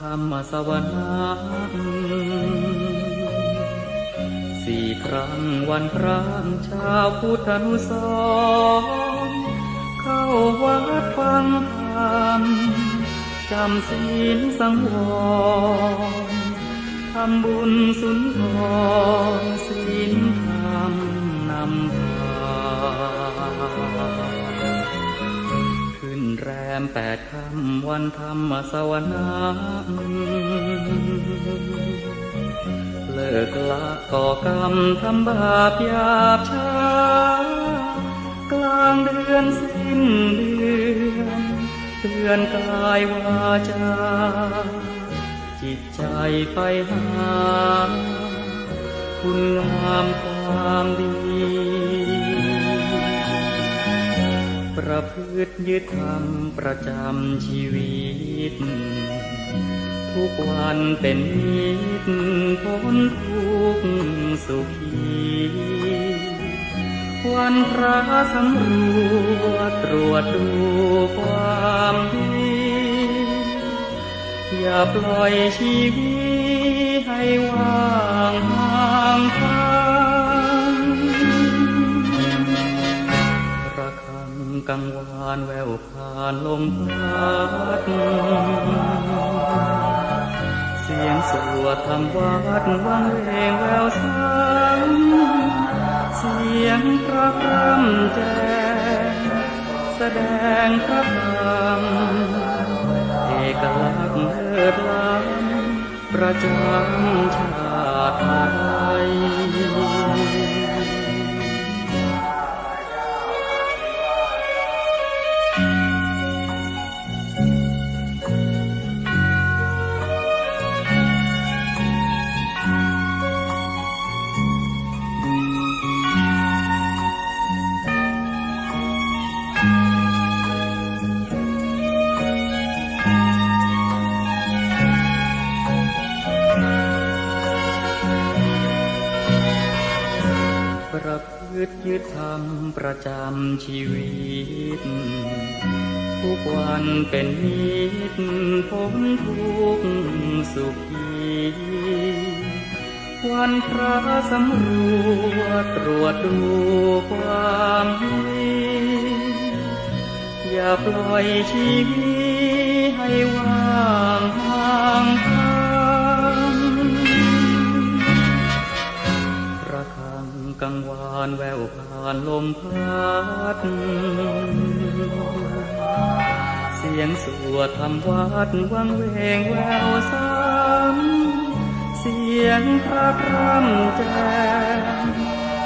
ธรรมสวนาสี่ครั้งวันพระชาวพุทธานุสรณ์เข้าวัดฟังธรรมจำศีลสังวรทำบุญสุนทรศีลธรรมนำพาขึ้นแรม8 ค่ำวันธรรมสวนาเลิกละก่อกรรมทำบาปหยาบช้ากลางเดือนสิ้นเดือนเตือนกายวาจาจิตใจไปหาคุณงามความดีประพฤติยึดธรรมประจำชีวิตทุกวันเป็นนิจพ้นทุกข์สุขีวันพระสำรวจตรวจดูความดีอย่าปล่อยชีวิตให้ว่างห่างทางระฆังกังวานแววผ่านลมพัดเสียงสวดทำวัดวังเวงแววสังเสียงพระพร่ำแจ้งแสดงพระธรรมเอกลักษณ์เลิศล้ำประจำชาติไทยประพฤติยึดธรรมประจำชีวิตทุกวันเป็นนิจพ้นทุกข์สุขีวันพระสำรวจตรวจดูความดีอย่าปล่อยชีวิตให้ว่างห่างทางระฆังกังวานแววผ่านลมพัดเสียงสวดทำวัดวังเวงแววซ้ำเสียงพระพร่ำแจ้ง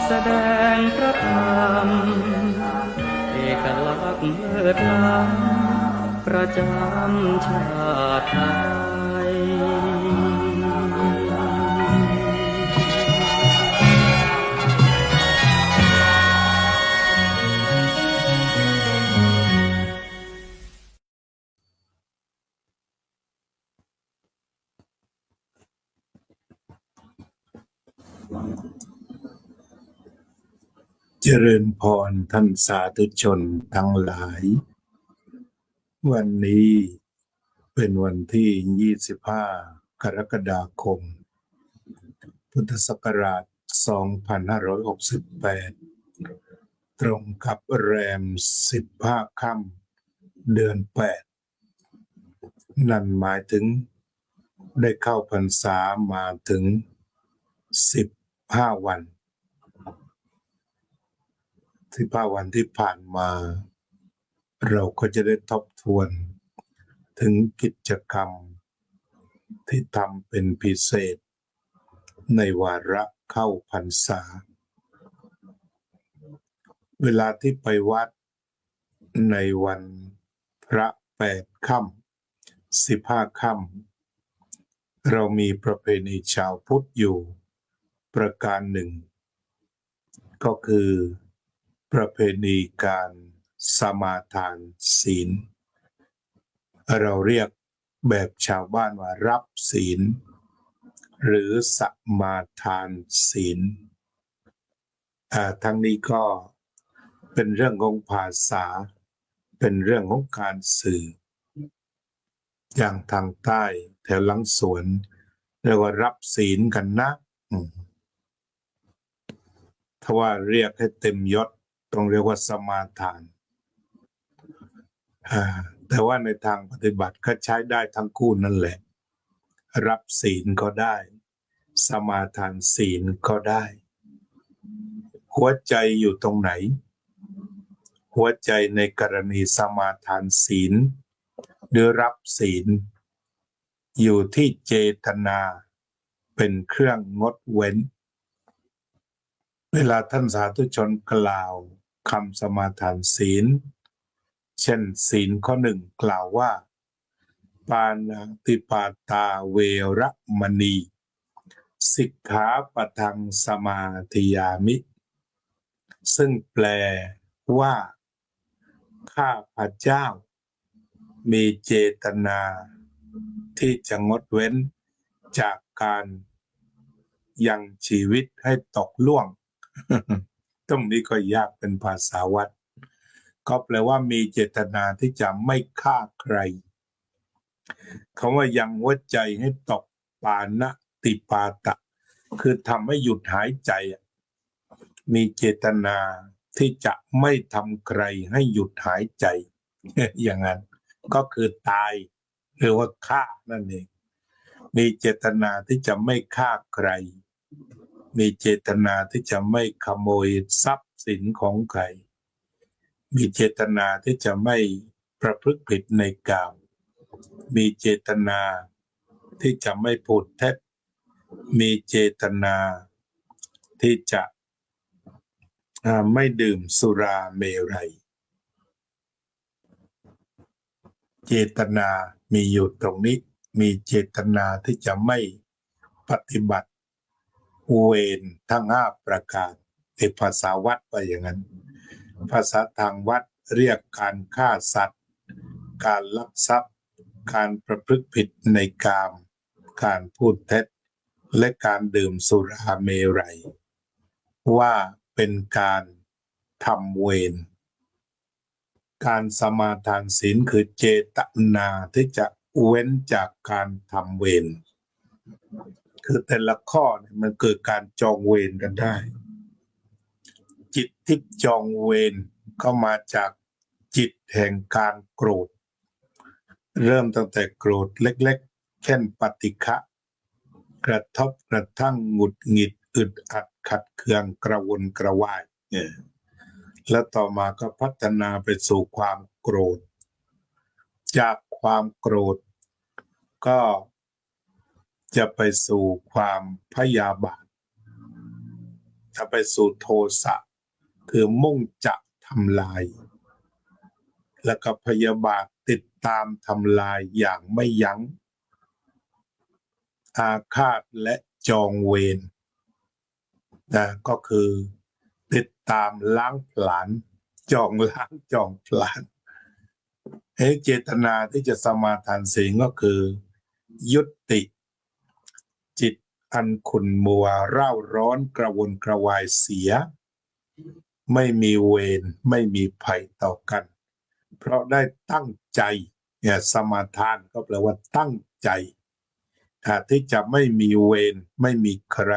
แสดงพระธรรมเอกลักษณ์เลิศล้ำประจำชาติไทยเจริญพรท่านสาธุชนทั้งหลายวันนี้เป็นวันที่25 กรกฎาคม พุทธศักราช 2568 ตรงกับแรม 15 ค่ำเดือน 8 นั่นหมายถึงได้เข้าพรรษามาถึง 15 วัน15 วันที่ผ่านมาเราก็จะได้ทบทวนถึงกิจกรรมที่ทำเป็นพิเศษในวาระเข้าพรรษาเวลาที่ไปวัดในวันพระ8 ค่ำ15 ค่ำเรามีประเพณีชาวพุทธอยู่ประการหนึ่งก็คือประเพณีการสมาทานศีลเราเรียกแบบชาวบ้านว่ารับศีลหรือสมาทานศีลทั้งนี้ก็เป็นเรื่องของภาษาเป็นเรื่องของการสื่อ อย่างทางใต้แถวหลังสวนเรียกว่ารับศีลกันนะถ้าว่าเรียกให้เต็มยศต้องเรียกว่าสมาทานแต่ว่าในทางปฏิบัติก็ใช้ได้ทั้งคู่นั่นแหละรับศีลก็ได้สมาทานศีลก็ได้หัวใจอยู่ตรงไหนหัวใจในกรณีสมาทานศีลหรือรับศีลอยู่ที่เจตนาเป็นเครื่องงดเว้นเวลาท่านสาธุชนกล่าวคำสมาทานศีลเช่นศีลข้อหนึ่งกล่าวว่าปานาติปาตาเวรมณีสิกขาปะทังสมาธิยามิซึ่งแปลว่าข้าพเจ้ามีเจตนาที่จะงดเว้นจากการยังชีวิตให้ตกล่วง ตรงนี้ก็ยากเป็นภาษาวัดก็แปลว่ามีเจตนาที่จะไม่ฆ่าใครคำว่ายังหัวใจให้ตกปานะติปาตะคือทำให้หยุดหายใจมีเจตนาที่จะไม่ทำใครให้หยุดหายใจ อย่างนั้นก็คือตายหรือว่าฆ่านั่นเองมีเจตนาที่จะไม่ฆ่าใครมีเจตนาที่จะไม่ขโมยทรัพย์สินของใครมีเจตนาที่จะไม่ประพฤติผิดในกามมีเจตนาที่จะไม่พูดเท็จมีเจตนาที่จะไม่ดื่มสุราเมรัยเจตนามีอยู่ตรงนี้มีเจตนาที่จะไม่ปฏิบัติเวรทั้ง5ประการในภาษาวัดว่าอย่างนั้นภาษาทางวัดเรียกการฆ่าสัตว์การลักทรัพย์การประพฤติผิดในกามการพูดเท็จและการดื่มสุราเมรัยว่าเป็นการทำเวรการสมาทานศีลคือเจตนาที่จะเว้นจากการทำเวรคือแต่ละข้อมันเกิดการจองเวรกันได้จิตที่จองเวรก็มาจากจิตแห่งการโกรธเริ่มตั้งแต่โกรธเล็กๆเช่นปฏิฆะกระทบกระทั่งหงุดหงิดอึดอัดขัดเคืองกระวนกระวายแล้วต่อมาก็พัฒนาไปสู่ความโกรธจากความโกรธก็จะไปสู่ความพยาบาทจะไปสู่โทสะคือมุ่งจะทำลายแล้วก็พยาบาทติดตามทำลายอย่างไม่ยั้งอาฆาตและจองเวรก็คือติดตามล้างผลาญจองล้างจองผลาญเจตนาที่จะสมาทานศีลก็คือยุติจิตอันขุ่นมัวเร่าร้อนกระวนกระวายเสียไม่มีเวรไม่มีภัยต่อกันเพราะได้ตั้งใจสมาทานก็แปลว่าตั้งใจที่จะไม่มีเวรไม่มีใคร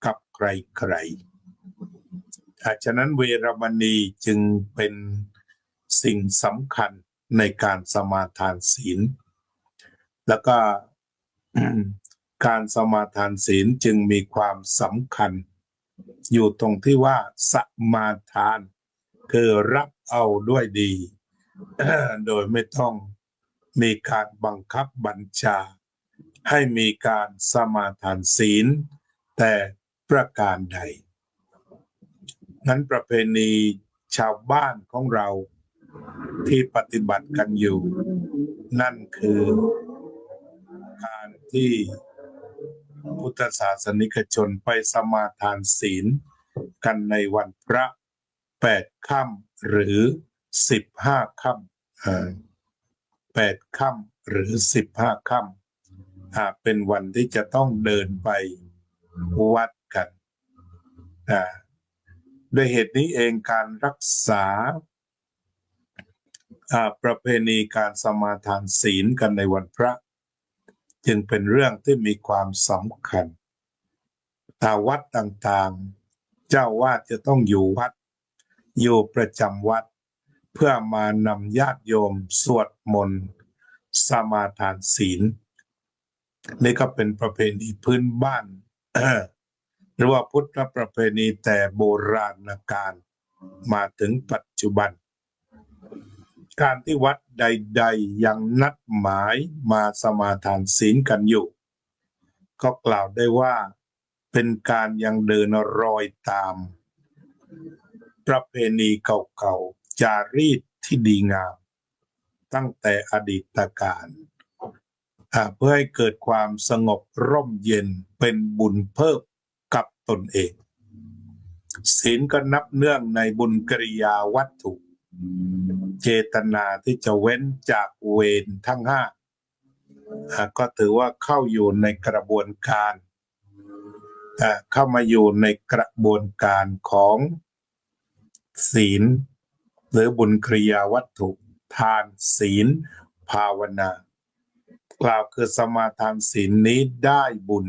กับใครฉะนั้นเวรมณีจึงเป็นสิ่งสำคัญในการสมาทานศีลแล้วก็ การสมาทานศีลจึงมีความสำคัญอยู่ตรงที่ว่าสมาทานคือรับเอาด้วยดี โดยไม่ต้องมีการบังคับบัญชาให้มีการสมาทานศีลแต่ประการใดนั้นประเพณีชาวบ้านของเราที่ปฏิบัติกันอยู่นั่นคือการที่พุทธศาสนิกชนไปสมาทานศีลกันในวันพระ8ค่ำหรือ15ค่ำ8ค่ำหรือ15ค่ำเป็นวันที่จะต้องเดินไปวัดกันด้วยเหตุนี้เองการรักษาประเพณีการสมาทานศีลกันในวันพระ จึงเป็นเรื่องที่มีความสำคัญแต่วัดต่างๆเจ้าวาดจะต้องอยู่วัดอยู่ประจำวัดเพื่อมานำญาติโยมสวดมนต์สมาทานศีลนี่ก็เป็นประเพณีพื้นบ้าน หรือว่าพุทธประเพณีแต่โบราณกาลมาถึงปัจจุบันการที่วัดใดๆยังนัดหมายมาสมาทานศีลกันอยู่ก็กล่าวได้ว่าเป็นการยังเดินรอยตามประเพณีเก่าๆจารีตที่ดีงามตั้งแต่อดีตกาลเพื่อให้เกิดความสงบร่มเย็นเป็นบุญเพิ่มกับตนเองศีลก็นับเนื่องในบุญกิริยาวัตถุเจตนาที่จะเว้นจากเวรทั้งห้าก็ถือว่าเข้าอยู่ในกระบวนการเข้ามาอยู่ในกระบวนการของศีลหรือบุญกิริยาวัตถุทานศีลภาวนากล่าวคือสมาทานศีลนี้ได้บุญ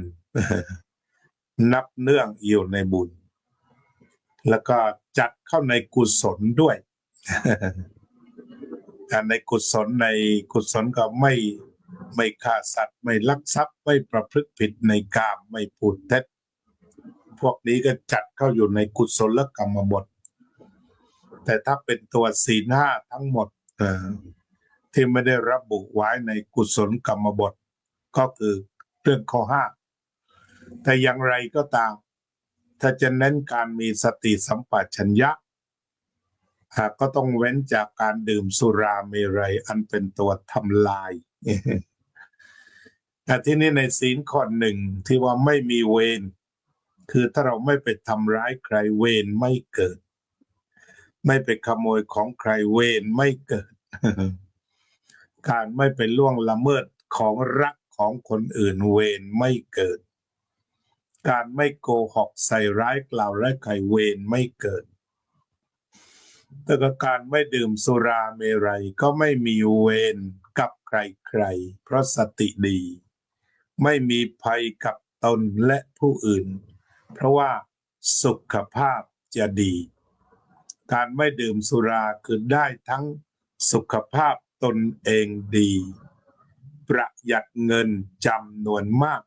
นับเนื่องอยู่ในบุญแล้วก็จัดเข้าในกุศลด้วย ในกุศลก็ไม่ฆ่าสัตว์ไม่ลักทรัพย์ไม่ประพฤติผิดในกามไม่พูดเท็จพวกนี้ก็จัดเข้าอยู่ในกุศลกรรมบทแต่ถ้าเป็นตัวศีลห้าทั้งหมดที่ไม่ได้ระบุไว้ในกุศลกรรมบทก็คือเรื่องข้อห้าแต่อย่างไรก็ตามถ้าจะเน้นการมีสติสัมปชัญญะก็ต้องเว้นจากการดื่มสุราเมรัยอันเป็นตัวทำลาย แต่ที่นี่ในศีลข้อหนึ่งที่ว่าไม่มีเวรคือถ้าเราไม่ไปทำร้ายใครเวรไม่เกิดไม่ไปขโมยของใครเวรไม่เกิด การไม่ไปล่วงละเมิดของรักของคนอื่นเวรไม่เกิดการไม่โกหกใส่ร้ายกล่าวร้ายใครเวรไม่เกิดแต่การไม่ดื่มสุราเมรัยก็ไม่มีเวรกับใครๆเพราะสติดีไม่มีภัยกับตนและผู้อื่นเพราะว่าสุขภาพจะดีการไม่ดื่มสุราคือได้ทั้งสุขภาพตนเองดีประหยัดเงินจำนวนมาก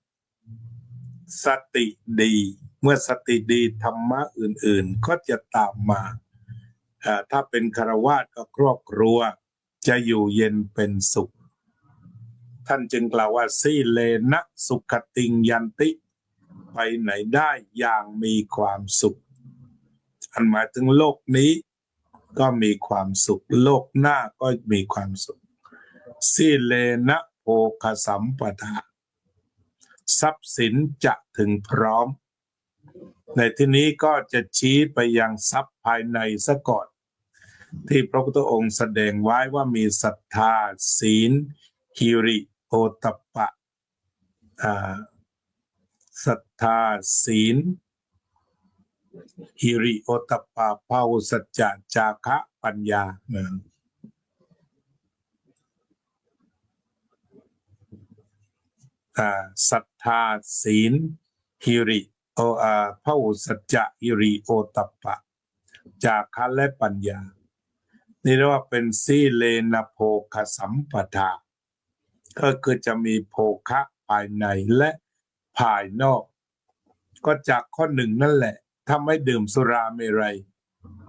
สติดีเมื่อสติดีธรรมะอื่นๆก็จะตามมาถ้าเป็นฆราวาสก็ครอบครัวจะอยู่เย็นเป็นสุขท่านจึงกล่าวว่าสีเลนะสุขติงยันติไปไหนได้อย่างมีความสุขอันหมายถึงโลกนี้ก็มีความสุขโลกหน้าก็มีความสุขสีเลนะโภคสัมปทาทรัพย์สินจะถึงพร้อมในที่นี้ก็จะชี้ไปยังทรัพย์ภายในซะก่อนที่พระพุทธองค์แสดงไว้ว่ามีศรัทธาศีลหิริโอตตัปปะศรัทธาศีลหิริโอตตัปปะภาวุสัจจะจาคะปัญญาศรัทธาศีลหิริภาวุสัจจะหิริโอตตัปปะจาคะและปัญญานี่เรียกว่าเป็นสีเลนะโภคสัมปทาก็คือจะมีโภคะภายในและภายนอกก็จากข้อหนึ่งนั่นแหละถ้าไม่ดื่มสุราเมรัย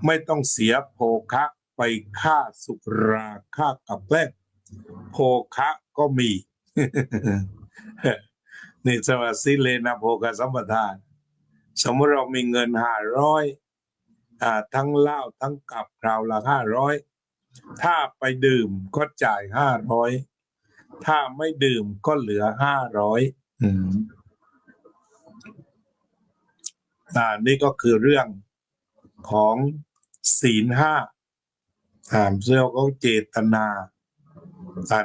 ไม่ต้องเสียโภคะไปฆ่าสุราฆ่ากับแกล้งโภคะก็มี นี่สวัสดิ์เลนะโภคสัมปทาสมมติเรามีเงิน500ทั้งเหล้าทั้งกับคราวละ500ถ้าไปดื่มก็จ่าย500ถ้าไม่ดื่มก็เหลือ500นี่ก็คือเรื่องของศีล5เรื่องของเจตนา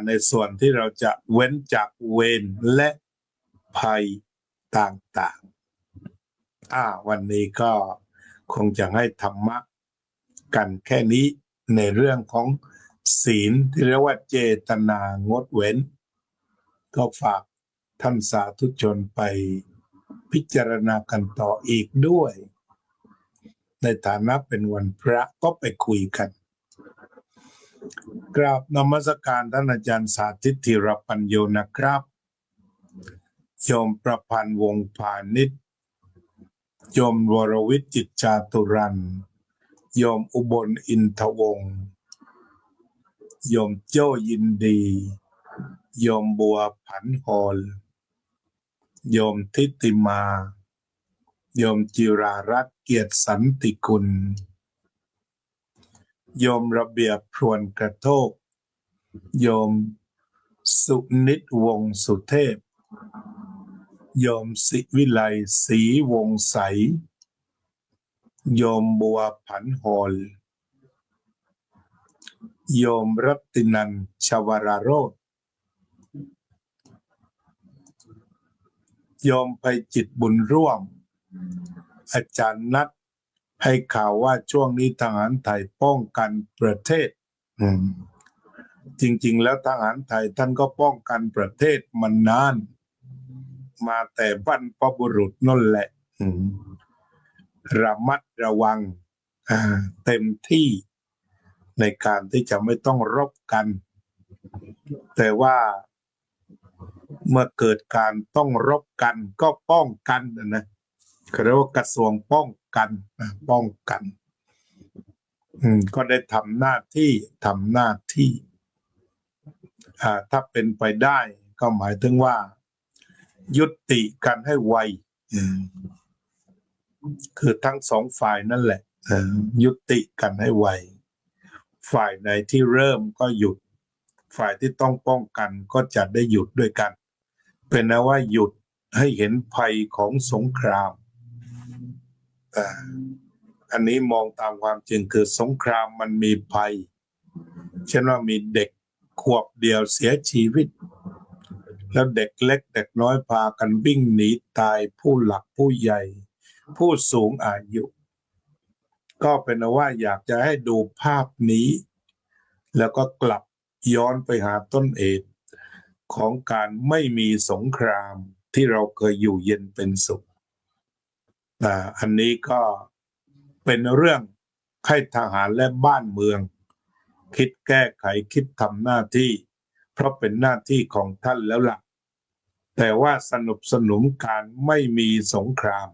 ในส่วนที่เราจะเว้นจากเวรและภัยต่างๆวันนี้ก็คงจะให้ธรรมะกันแค่นี้ในเรื่องของศีลที่เรียกว่าเจตนางดเว้นก็ฝาก ท่านสาธุชนไปพิจารณากันต่ออีกด้วย ในฐานะเป็นวันพระก็ไปคุยกันกราบนมัสการท่านอาจารย์สาธิตธีรปัญโยนะครับโยมประพันธ์วงศ์พาณิชย์โยมวรวิทย์จิตจาตุรันโยมอุบลอินทวงศ์โยมโจ้ยินดีโยมบัวผันฮอลโยมทิติมาโยมจิรารัตน์เกียรติสันติกุลโยมระเบียบพรวนกระโทกโยมสุนิตวงศ์สุเทพโยมศิวิไลศรีวงใสโยมบัวผันฮอลโยมรัตตินันท์ชวราโรจน์โยมไพจิตรบุญร่วมอาจารย์นัทให้ข่าวว่าช่วงนี้ทหารไทยป้องกันประเทศจริงๆแล้วทหารไทยท่านก็ป้องกันประเทศมานานมาแต่บรรพบุรุษนั่นแหละระมัดระวังเต็มที่ในการที่จะไม่ต้องรบกันแต่ว่าเมื่อเกิดการต้องรบกันก็ป้องกันนะเขาเรียกว่ากระทรวงป้องกันป้องกันก็ได้ทำหน้าที่ถ้าเป็นไปได้ก็หมายถึงว่ายุติกันให้ไวคือทั้งสองฝ่ายนั่นแหละยุติกันให้ไวฝ่ายไหนที่เริ่มก็หยุดฝ่ายที่ต้องป้องกันก็จะได้หยุดด้วยกันเป็นนะว่าหยุดให้เห็นภัยของสงครามอันนี้มองตามความจริงคือสงครามมันมีภัยเช่นว่ามีเด็กขวบเดียวเสียชีวิตแล้วเด็กเล็กเด็กน้อยพากันวิ่งหนีตายผู้หลักผู้ใหญ่ผู้สูงอายุก็เป็นว่าอยากจะให้ดูภาพนี้แล้วก็กลับย้อนไปหาต้นเหตุของการไม่มีสงครามที่เราเคยอยู่เย็นเป็นสุขอันนี้ก็เป็นเรื่องให้ทหารและบ้านเมืองคิดแก้ไขคิดทำหน้าที่เพราะเป็นหน้าที่ของท่านแล้วล่ะแต่ว่าสนับสนุนการไม่มีสงคราม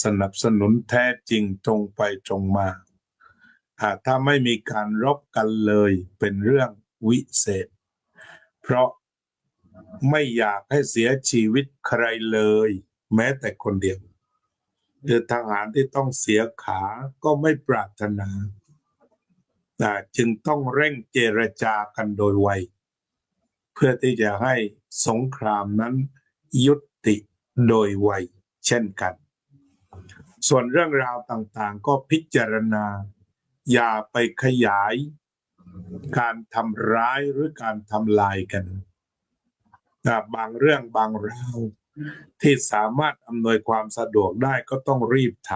สนับสนุนแท้จริงตรงไปตรงมาถ้าไม่มีการรบกันเลยเป็นเรื่องวิเศษเพราะไม่อยากให้เสียชีวิตใครเลยแม้แต่คนเดียวหรือทหารที่ต้องเสียขาก็ไม่ปรารถนาจึงต้องเร่งเจรจากันโดยไวเพื่อที่จะให้สงครามนั้นยุติโดยไวเช่นกันส่วนเรื่องราวต่างๆก็พิจารณาอย่าไปขยายการทำร้ายหรือการทำลายกันบางเรื่องบางราวที่สามารถอำนวยความสะดวกได้ก็ต้องรีบท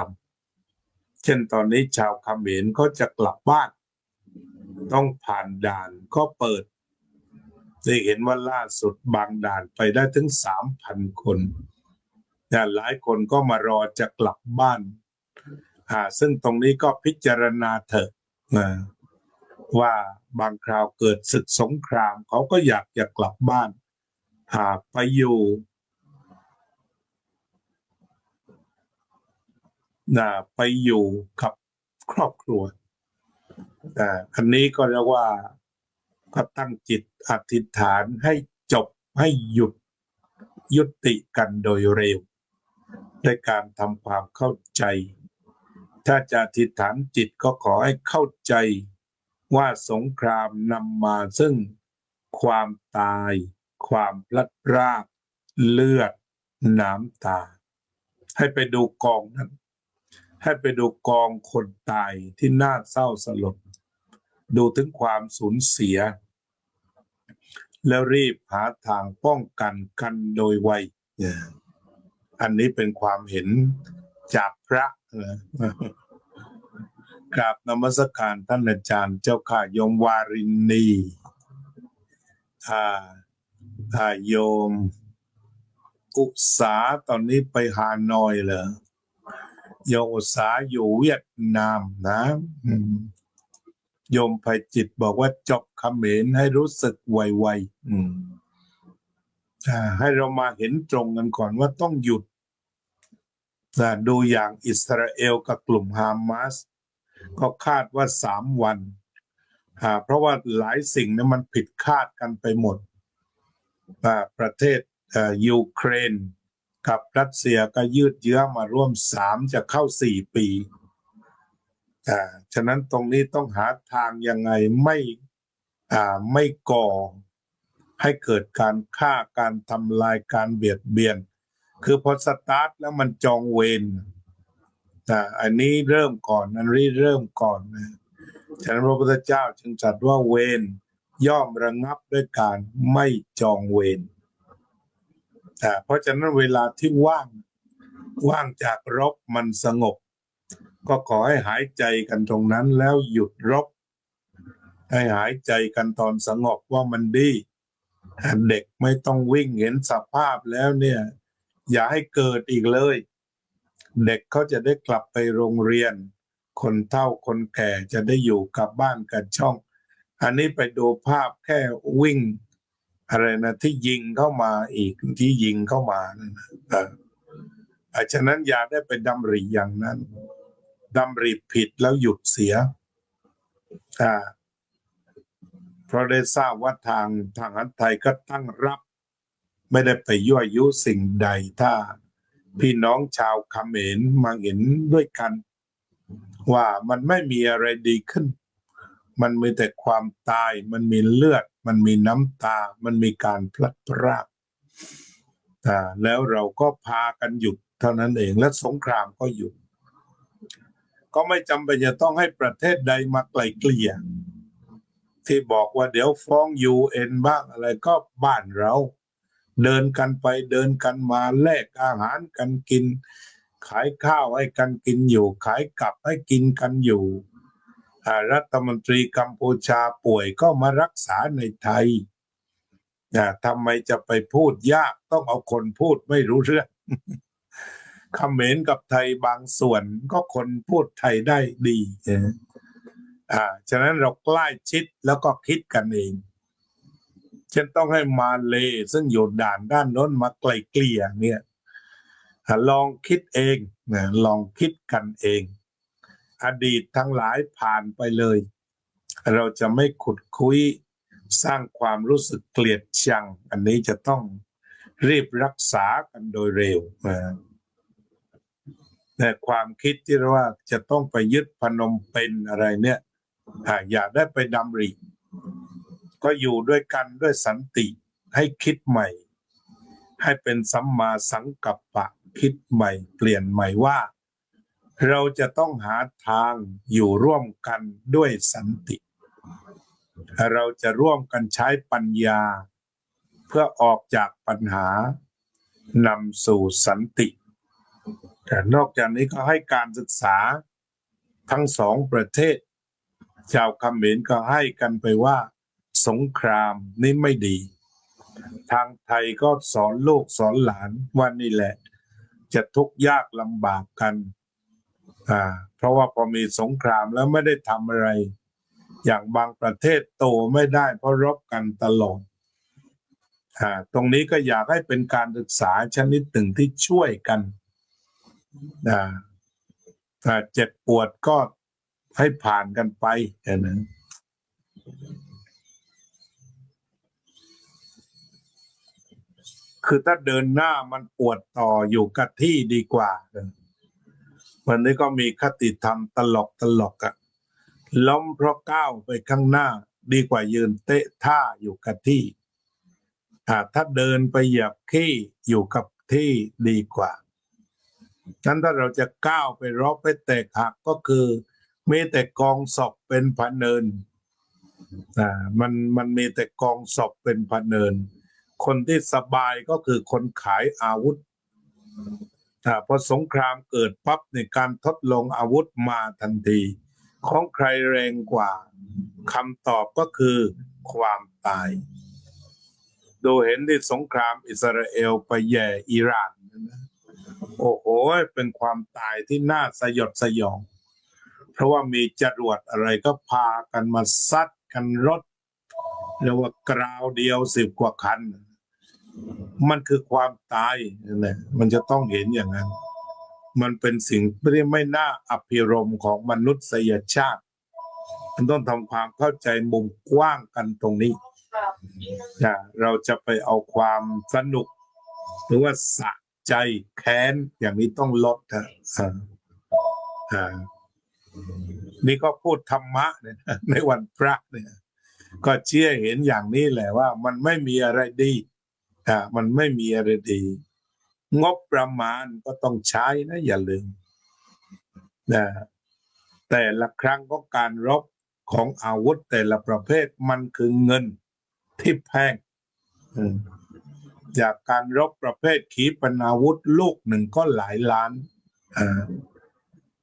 ำเช่นตอนนี้ชาวเขมรก็จะกลับบ้านต้องผ่านด่านก็เปิดได้เห็นว่าล่าสุดบางด่านไปได้ถึง 3,000 คนแต่หลายคนก็มารอจะกลับบ้านซึ่งตรงนี้ก็พิจารณาเถอะว่าบางคราวเกิดศึกสงครามเขาก็อยากจะกลับบ้านไปอยู่ไปอยู่กับครอบครัวอันนี้ก็เรียกว่าก็ตั้งจิตอธิษฐานให้จบให้หยุดยุติกันโดยเร็วในการทำความเข้าใจถ้าจะอธิษฐานจิตก็ขอให้เข้าใจว่าสงครามนำมาซึ่งความตายความพลัดพรากเลือดน้ำตาให้ไปดูกองนั้นให้ไปดูกองคนตายที่น่าเศร้าสลดดูถึงความสูญเสียแล้วรีบหาทางป้องกันกันโดยไวอันนี้เป็นความเห็นจากพระกราบนมัสการท่านอาจารย์เจ้าค่ะโยมวารินี โยมอุตสาตอนนี้ไปฮานอยเหรอโยมอุตสาอยู่เวียดนามนะโยมไพจิตบอกว่าจบเขมรให้รู้สึกไวๆให้เรามาเห็นตรงกันก่อนว่าต้องหยุดดูอย่างอิสราเอลกับกลุ่มฮามาสก็คาดว่า3 วันเพราะว่าหลายสิ่งนั้นมันผิดคาดกันไปหมดประเทศยูเครนกับรัสเซียก็ยืดเยื้อมาร่วม3จะเข้า4 ปีฉะนั้นตรงนี้ต้องหาทางยังไงไม่ก่อให้เกิดการฆ่าการทำลายการเบียดเบียนคือพอสตาร์ทแล้วมันจองเวรอันนี้เริ่มก่อนอันนี้เริ่มก่อนนะฉะนั้นพระพุทธเจ้าจึงตรัสว่าเวรย่อมระงับด้วยการไม่จองเวรเพราะฉะนั้นเวลาที่ว่างจากรบมันสงบก็ขอให้หายใจกันตรงนั้นแล้วหยุดรบให้หายใจกันตอนสงบว่ามันดีเด็กไม่ต้องวิ่งเห็นสภาพแล้วเนี่ยอย่าให้เกิดอีกเลยเด็กเขาจะได้กลับไปโรงเรียนคนเฒ่าคนแก่จะได้อยู่กับบ้านกับช่องอันนี้ไปดูภาพแค่วิ่งอะไรนะที่ยิงเข้ามาอีกที่ยิงเข้ามาฉะนั้นอย่าได้ไปดำริอย่างนั้นดำริผิดแล้วหยุดเสียเพราะได้ทราบว่าทางอันไทยก็ตั้งรับไม่ได้ไปยั่วยุสิ่งใดถ้าพี่น้องชาวเขมรมาเห็นด้วยกันว่ามันไม่มีอะไรดีขึ้นมันมีแต่ความตายมันมีเลือดมันมีน้ำตามันมีการพลัดพรากแล้วเราก็พากันหยุดเท่านั้นเองและสงครามก็หยุดก็ไม่จำเป็นจะต้องให้ประเทศใดมาไกล่เกลี่ยที่บอกว่าเดี๋ยวฟ้อง UN บ้างอะไรก็บ้านเราเดินกันไปเดินกันมาแลกอาหารกันกินขายข้าวให้กันกินอยู่ขายกับให้กินกันอยู่รัฐมนตรีกัมพูชาป่วยก็มารักษาในไทยทำไมจะไปพูดยากต้องเอาคนพูดไม่รู้เรื่องเขมรกับไทยบางส่วนก็คนพูดไทยได้ดีฉะนั้นเราใกล้ชิดแล้วก็คิดกันเองฉันต้องให้มาเลซึ่งอยู่ด่านด้านโน้นมาไกลเกลี่ยเนี่ยลองคิดเองลองคิดกันเองอดีตทั้งหลายผ่านไปเลยเราจะไม่ขุดคุยสร้างความรู้สึกเกลียดชังอันนี้จะต้องรีบรักษากันโดยเร็วแต่ความคิดที่ว่าจะต้องไปยึดพนมเปญอะไรเนี่ยอย่าได้ไปดำริก็อยู่ด้วยกันด้วยสันติให้คิดใหม่ให้เป็นสัมมาสังกัปปะคิดใหม่เปลี่ยนใหม่ว่าเราจะต้องหาทางอยู่ร่วมกันด้วยสันติเราจะร่วมกันใช้ปัญญาเพื่อออกจากปัญหานำสู่สันติแต่นอกจากนี้ก็ให้การศึกษาทั้ง2 ประเทศชาวเขมรก็ให้กันไปว่าสงครามนี่ไม่ดีทางไทยก็สอนลูกสอนหลานว่านี่แหละจะทุกข์ยากลำบากกันเพราะว่าพอมีสงครามแล้วไม่ได้ทำอะไรอย่างบางประเทศโตไม่ได้เพราะรบกันตลอดตรงนี้ก็อยากให้เป็นการศึกษาชนิดหนึ่งที่ช่วยกันเจ็บปวดก็ให้ผ่านกันไปนะคือถ้าเดินหน้ามันปวดต่ออยู่กับที่ดีกว่าวันนี้ก็มีคติธรรมตลกล้มเพราะก้าวไปข้างหน้าดีกว่ายืนเตะท่าอยู่กับที่ถ้าเดินไปเหยียบขี้อยู่กับที่ดีกว่าฉะนั้นถ้าเราจะก้าวไปรบไปแตกหักก็คือมีแต่กองศพเป็นพเนินมันมีแต่กองศพเป็นพเนินคนที่สบายก็คือคนขายอาวุธพอสงครามเกิดปั๊บในการทดลองอาวุธมาทันทีของใครแรงกว่าคำตอบก็คือความตาย ดูเห็นที่สงครามอิสราเอลไปแย่อิหร่านนะโอ้โหเป็นความตายที่น่าสยดสยองเพราะว่ามีจรวดอะไรก็พากันมาซัดกันรถเรียกว่ากราวเดียว10 กว่าคันมันคือความตายนั่นแหละมันจะต้องเห็นอย่างนั้นมันเป็นสิ่งที่ไม่น่าอภิรมย์ของมนุษยชาติมันต้องทำความเข้าใจมุมกว้างกันตรงนี้เราจะไปเอาความสนุกหรือว่าสะใจแค้นอย่างนี้ต้องลดนี่ก็พูดธรรมะเนี่ยในวันพระเนี่ยก็เชื่อเห็นอย่างนี้แหละว่ามันไม่มีอะไรดีมันไม่มีอะไรดีงบประมาณก็ต้องใช้นะอย่าลืมนะแต่ละครั้งของการรบของอาวุธแต่ละประเภทมันคือเงินที่แพงจากการรบประเภทขีปนาวุธลูกหนึ่งก็หลายล้าน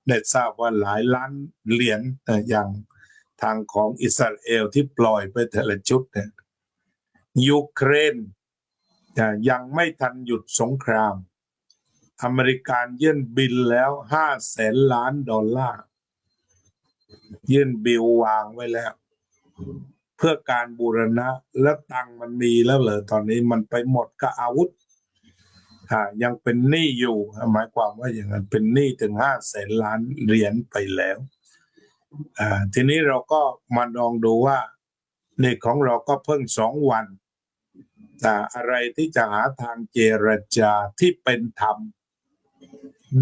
ได้ทราบว่าหลายล้านเหรียญอย่างทางของอิสราเอลที่ปล่อยไปแต่ละชุดเนี่ยยูเครนยังไม่ทันหยุดสงครามอเมริกันยื่นบิลแล้ว$500,000,000ยื่นบิลวางไว้แล้วเพื่อการบูรณะและตังค์มันมีแล้วเหรอตอนนี้มันไปหมดกับอาวุธยังเป็นหนี้อยู่หมายความว่าอย่างนั้นเป็นหนี้ถึง$500,000,000ไปแล้วทีนี้เราก็มาลองดูว่าในของเราก็เพิ่ง2 วันอะไรที่จะหาทางเจรจาที่เป็นธรรม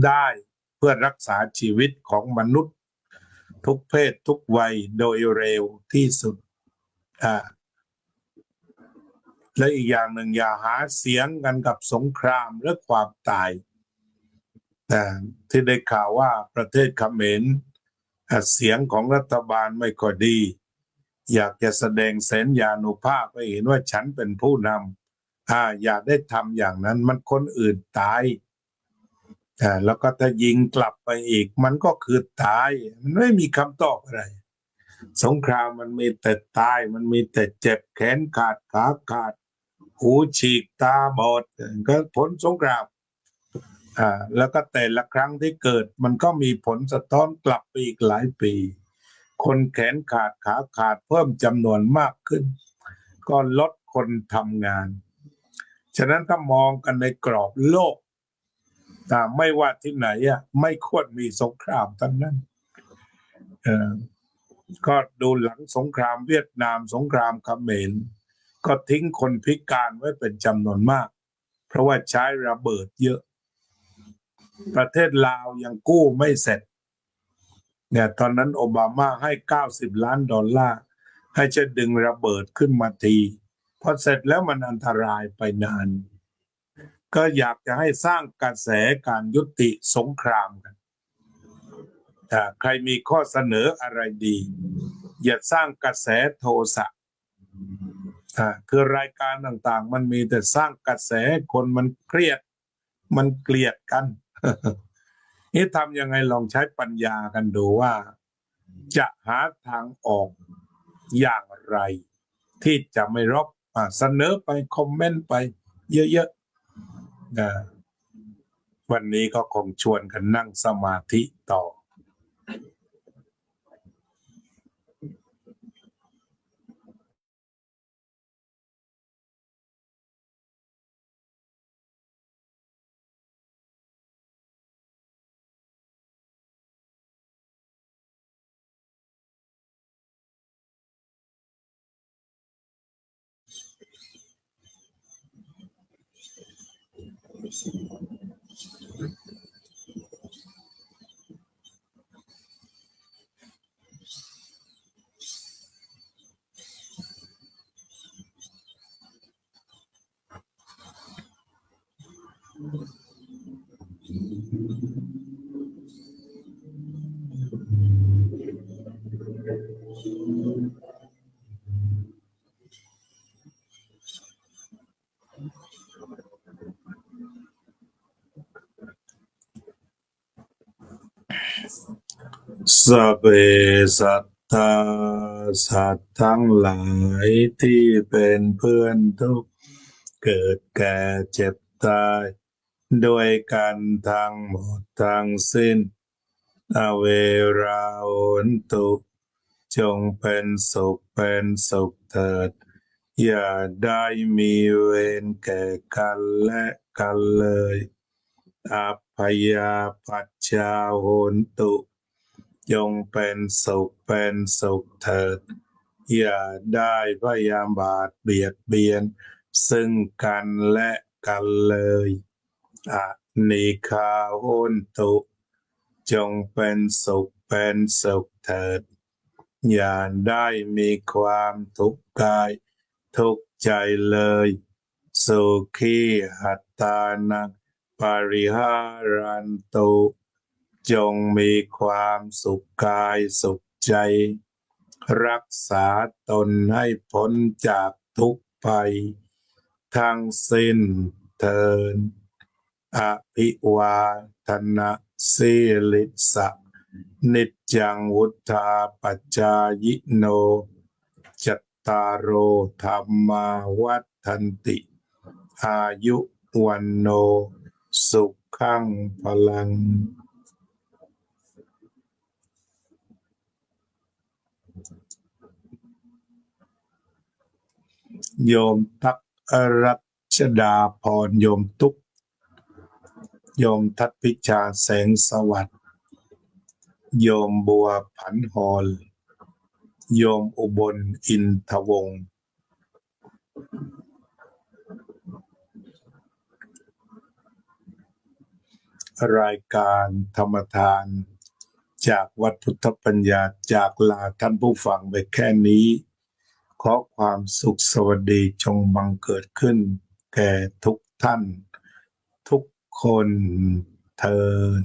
ได้เพื่อรักษาชีวิตของมนุษย์ทุกเพศทุกวัยโดยเร็วที่สุดและอีกอย่างหนึ่งอย่าหาเสียงกันกับสงครามและความตายที่ได้ข่าวว่าประเทศเขมรเสียงของรัฐบาลไม่ค่อยดีอยากจะแสดงสัญญานุภาพให้เห็นว่าฉันเป็นผู้นำอย่าได้ทำอย่างนั้นมันคนอื่นตายแล้วก็ถ้ายิงกลับไปอีกมันก็คือตายมันไม่มีคำตอบอะไรสงครามมันมีแต่ตายมันมีแต่เจ็บแขนขาดขาขาดหูฉีกตาบอดก็ผลสงครามแล้วก็แต่ละครั้งที่เกิดมันก็มีผลสะท้อนกลับไปอีกหลายปีคนแขนขาดขาขาดเพิ่มจำนวนมากขึ้นก็ลดคนทำงานฉะนั้นถ้ามองกันในกรอบโลกไม่ว่าที่ไหนไม่ควรมีสงครามทั้งนั้นก็ดูหลังสงครามเวียดนามสงครามเขมรก็ทิ้งคนพิการไว้เป็นจำนวนมากเพราะว่าใช้ระเบิดเยอะประเทศลาวยังกู้ไม่เสร็จเนี่ยตอนนั้นโอบามาให้$90,000,000ให้จะดึงระเบิดขึ้นมาทีพอเสร็จแล้วมันอันตรายไปนานก็อยากจะให้สร้างกระแสการยุติสงครามกันใครมีข้อเสนออะไรดีอย่าสร้างกระแสโทสะคือรายการต่างๆมันมีแต่สร้างกระแสคนมันเครียดมันเกลียดกัน นี่ทำยังไงลองใช้ปัญญากันดูว่าจะหาทางออกอย่างไรที่จะไม่รบเสนอไปคอมเมนต์ไปเยอะๆวันนี้ก็คงชวนกันนั่งสมาธิต่อสัพเพสัตตาสัตว์ทั้งหลายที่เป็นเพื่อนทุกข์ เกิดแก่เจ็บตายด้วยกันทั้งหมดทั้งสิ้นอเวราโหนตุจงเป็นสุขเถิดอย่าได้มีเวรแก่กันและกันเลยอัพพยาปัชชาโหนตุจงเป็นสุขเถิดอย่าได้พยาบาทเบียดเบียนซึ่งกันและกันเลยอนิฆาโหนตุจงเป็นสุขเถิดอย่าได้มีความทุกข์กายทุกข์ใจเลยสุขีหัตตานังปริหารันตุจงมีความสุขกายสุขใจรักษาตนให้พ้นจากทุกข์ภัยทั้งสิ้นเถิดอภิวาทนาสีลิสะนิจจังวุธาปัจจายโนจัตตารโอธรรมาวัฏันติอายุวันโนสุขังพลังโยมตักรัชดาพรโยมตุกโยมทัตพิชาแสงสวัสดิ์โยมบัวผันหอลโยมอุบลอินทวงศ์รายการธรรมทานจากวัดพุทธปัญญาจากลาท่านผู้ฟังไปแค่นี้ขอความสุขสวัสดีจงบังเกิดขึ้นแก่ทุกท่านทุกคนเทอญ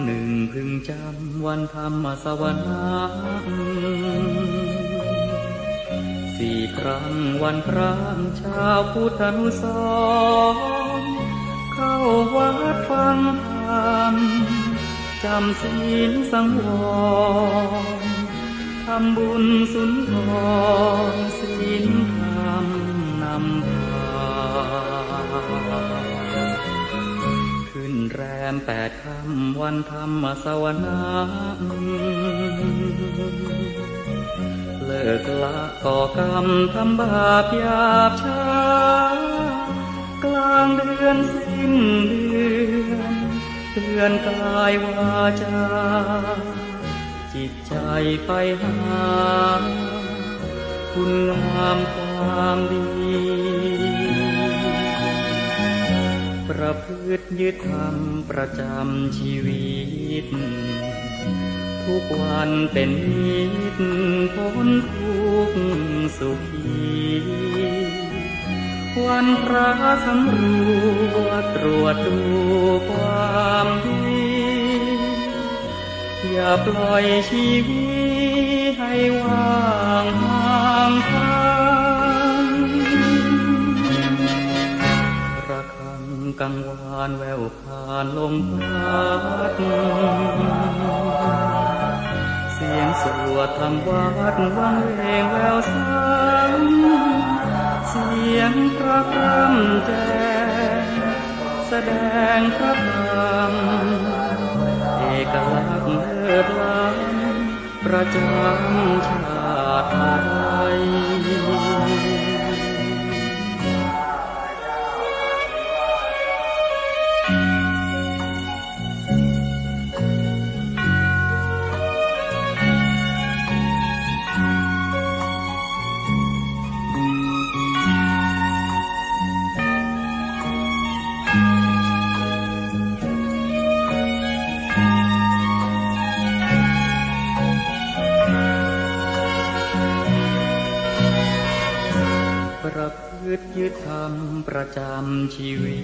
หนึ่งพึงจำวันธรรมสวนาสี่ครั้งวันพระชาวพุทธานุสรณ์เข้าวัดฟังธรรมจำศีลสังวรทำบุญสุนทรศีลธรรมนำพาขึ้นแรม8 ค่ำวันธรรมสวนาเลิกละก่อกรรมทำบาปหยาบช้ากลางเดือนสิ้นเดือนเตือนกายวาจาจิตใจไปหาคุณงามความดีประพฤติยึดธรรมประจำชีวิตทุกวันเป็นนิจพ้นทุกข์สุขีวันพระสำรวจตรวจดูความดีอย่าปล่อยชีวิตให้ว่างห่างทางระฆังกังวานแววผ่านลมพัดเสียงสวดธรรมวัดวังเวงแววสังเสียงพระพร่ำแจ้งแสดงพระธรรมเอกลักษณ์เลิศล้ำประจำชาติไทยประพฤติยึดธรรมประจำชีวิ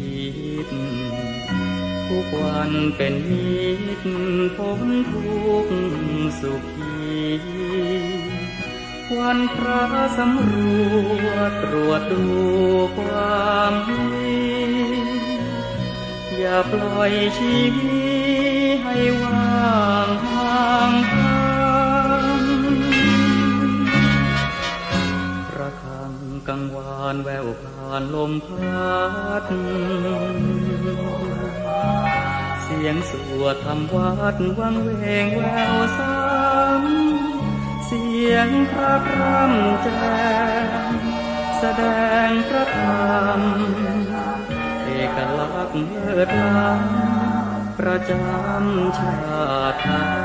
ตทุกวันเป็นนิจพ้นทุกข์สุขี วันพระสำรวจตรวจดูความดีอย่าปล่อยชีวิตให้ว่างห่างทางระฆังกังวานแววผ่านลมพัดเสียงสวดทำวัดวังเวงแววซ้ำเสียงพระพร่ำแจ้งแสดงพระธรรมเอกลักษณ์เลิศล้ำประจำชาติไทย